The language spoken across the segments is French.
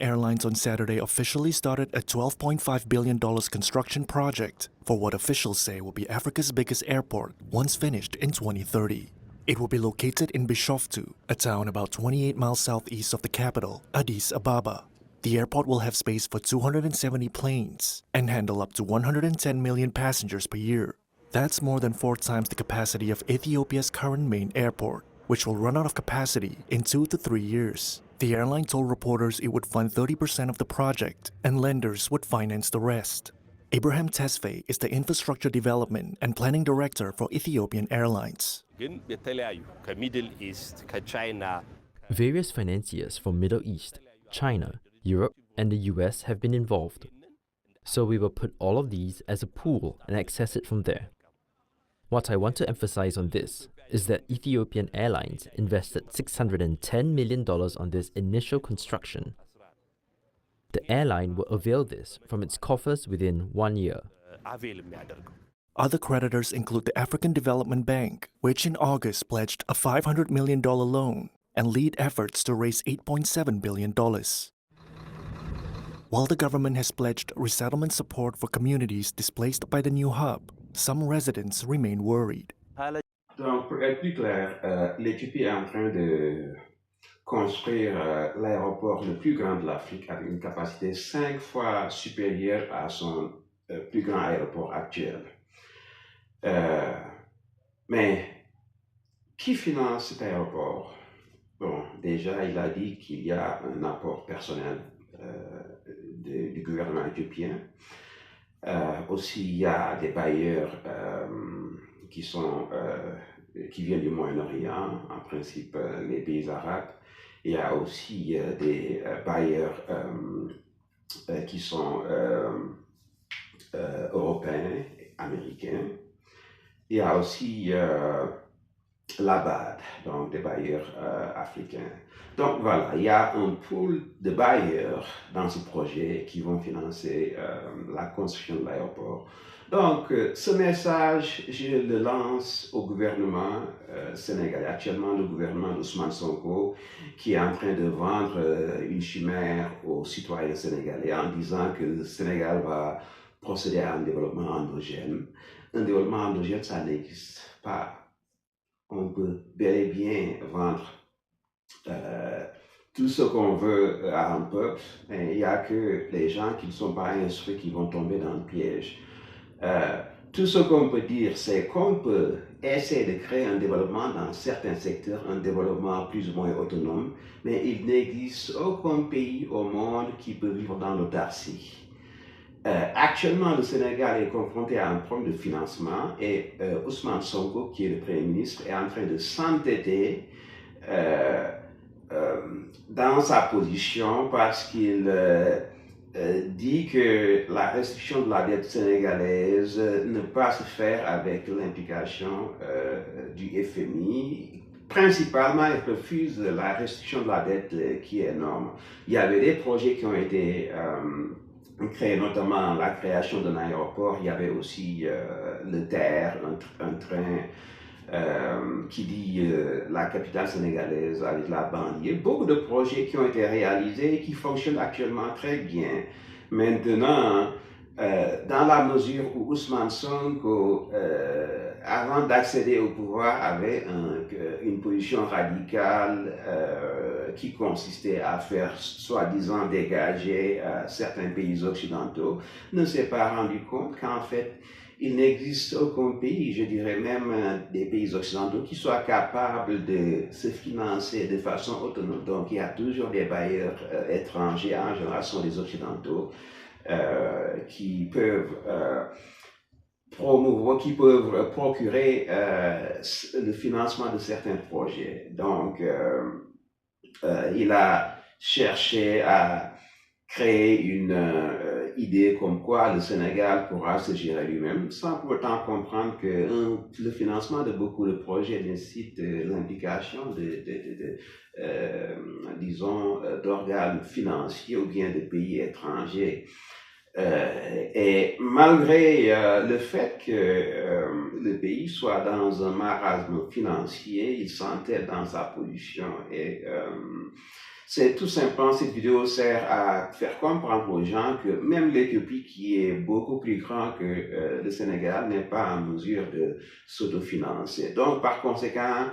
Airlines on Saturday officially started a $12.5 billion construction project for what officials say will be Africa's biggest airport once finished in 2030. It will be located in Bishoftu, a town about 28 miles southeast of the capital, Addis Ababa. The airport will have space for 270 planes and handle up to 110 million passengers per year. That's more than 4 times the capacity of Ethiopia's current main airport, which will run out of capacity in 2 to 3 years. The airline told reporters it would fund 30% of the project and lenders would finance the rest. Abraham Tesfaye is the Infrastructure Development and Planning Director for Ethiopian Airlines. Various financiers from Middle East, China, Europe, and the US have been involved. So we will put all of these as a pool and access it from there. What I want to emphasize on this is that Ethiopian Airlines invested $610 million on this initial construction. The airline will avail this from its coffers within 1 year. Other creditors include the African Development Bank, which in August pledged a $500 million loan and lead efforts to raise $8.7 billion. While the government has pledged resettlement support for communities displaced by the new hub, some residents remain worried. Donc, pour être plus clair, l'Éthiopie est en train de construire l'aéroport le plus grand de l'Afrique avec une capacité 5 fois supérieure à son plus grand aéroport actuel. Mais qui finance cet aéroport? Bon, déjà, il a dit qu'il y a un apport personnel du gouvernement éthiopien. Aussi, il y a des bailleurs qui viennent du Moyen-Orient, en principe les pays arabes. Il y a aussi des bailleurs qui sont européens, américains. Il y a aussi l'ABAD, donc des bailleurs africains. Donc voilà, il y a un pool de bailleurs dans ce projet qui vont financer la construction de l'aéroport. Donc, ce message, je le lance au gouvernement sénégalais, actuellement le gouvernement d'Ousmane Sonko, qui est en train de vendre une chimère aux citoyens sénégalais en disant que le Sénégal va procéder à un développement endogène. Un développement endogène, ça n'existe pas. On peut bel et bien vendre tout ce qu'on veut à un peuple, mais il n'y a que les gens qui ne sont pas instruits qui vont tomber dans le piège. Tout ce qu'on peut dire, c'est qu'on peut essayer de créer un développement dans certains secteurs, un développement plus ou moins autonome, mais il n'existe aucun pays au monde qui peut vivre dans l'autarcie. Actuellement, le Sénégal est confronté à un problème de financement et Ousmane Sonko, qui est le Premier ministre, est en train de s'entêter dans sa position parce qu'il dit que la restriction de la dette sénégalaise ne peut pas se faire avec l'implication du FMI. Principalement, il refuse la restriction de la dette qui est énorme. Il y avait des projets qui ont été créés, notamment la création d'un aéroport. Il y avait aussi le TER, un train qui lie la capitale sénégalaise avec la banlieue. Beaucoup de projets qui ont été réalisés et qui fonctionnent actuellement très bien. Maintenant, dans la mesure où Ousmane Sonko, avant d'accéder au pouvoir, avait une position radicale qui consistait à faire, soi-disant, dégager certains pays occidentaux, ne s'est pas rendu compte qu'en fait, il n'existe aucun pays, je dirais même des pays occidentaux, qui soient capables de se financer de façon autonome. Donc, il y a toujours des bailleurs étrangers, en général, ce sont des occidentaux, qui peuvent procurer le financement de certains projets. Donc, il a cherché à créer une idée comme quoi le Sénégal pourra se gérer lui-même, sans pour autant comprendre que le financement de beaucoup de projets nécessite l'implication d'organes financiers ou bien de pays étrangers. Et malgré le fait que le pays soit dans un marasme financier, il s'entête dans sa position et C'est tout simplement, cette vidéo sert à faire comprendre aux gens que même l'Éthiopie, qui est beaucoup plus grand que le Sénégal, n'est pas en mesure de s'autofinancer. Donc, par conséquent,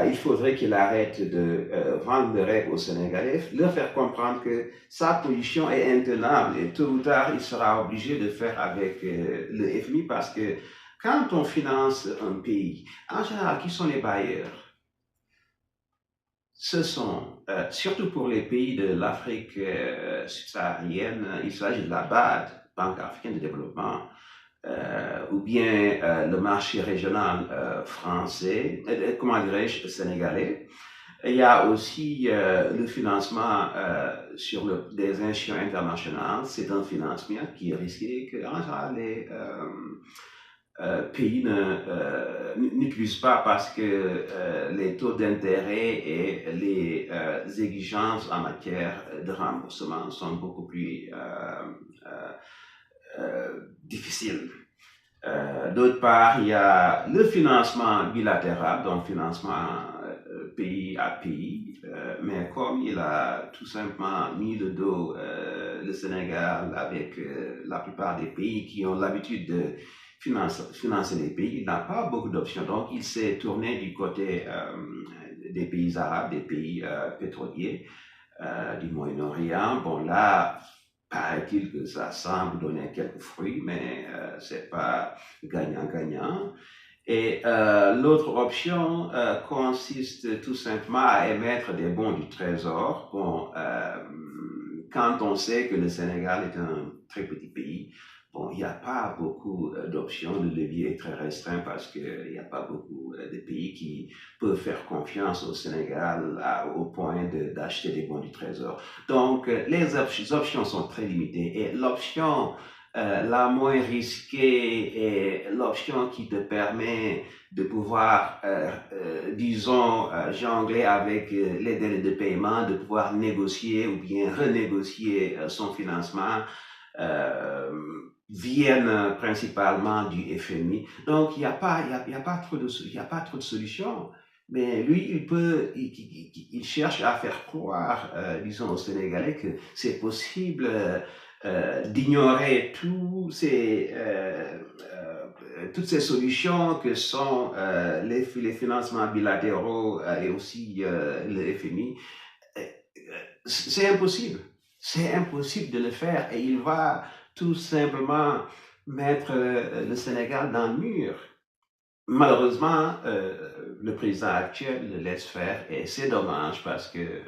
il faudrait qu'il arrête de vendre le rêve aux Sénégalais, leur faire comprendre que sa position est intenable et tôt ou tard, il sera obligé de faire avec le FMI parce que quand on finance un pays, en général, qui sont les bailleurs? Ce sont, surtout pour les pays de l'Afrique subsaharienne, il s'agit de la BAD, Banque africaine de développement, ou bien le marché régional français, comment dirais-je, sénégalais. Il y a aussi le financement sur des institutions internationales. C'est un financement qui est risqué que, en général, les pays n'utilisent pas parce que les taux d'intérêt et les exigences en matière de remboursement sont beaucoup plus difficiles. D'autre part, il y a le financement bilatéral, donc financement pays à pays, mais comme il a tout simplement mis le dos le Sénégal avec la plupart des pays qui ont l'habitude de financer les pays, il n'a pas beaucoup d'options. Donc, il s'est tourné du côté des pays arabes, des pays pétroliers, du Moyen-Orient. Bon, là, paraît-il que ça semble donner quelques fruits, mais c'est pas gagnant-gagnant. Et l'autre option consiste tout simplement à émettre des bons du Trésor. Bon, quand on sait que le Sénégal est un très petit pays, bon, il n'y a pas beaucoup d'options, le levier est très restreint parce qu'il n'y a pas beaucoup de pays qui peuvent faire confiance au Sénégal au point d'acheter des bons du Trésor. Donc, les options sont très limitées et l'option la moins risquée est l'option qui te permet de pouvoir, disons, jongler avec les délais de paiement, de pouvoir négocier ou bien renégocier son financement, viennent principalement du FMI. Donc, il n'y a pas trop de solutions. Mais lui, il cherche à faire croire, disons, aux Sénégalais que c'est possible d'ignorer toutes ces solutions que sont les financements bilatéraux et aussi le FMI. C'est impossible. C'est impossible de le faire et il va tout simplement mettre le Sénégal dans le mur. Malheureusement, le président actuel le laisse faire et c'est dommage parce que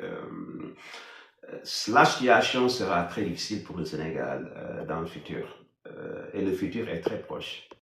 la situation sera très difficile pour le Sénégal dans le futur et le futur est très proche.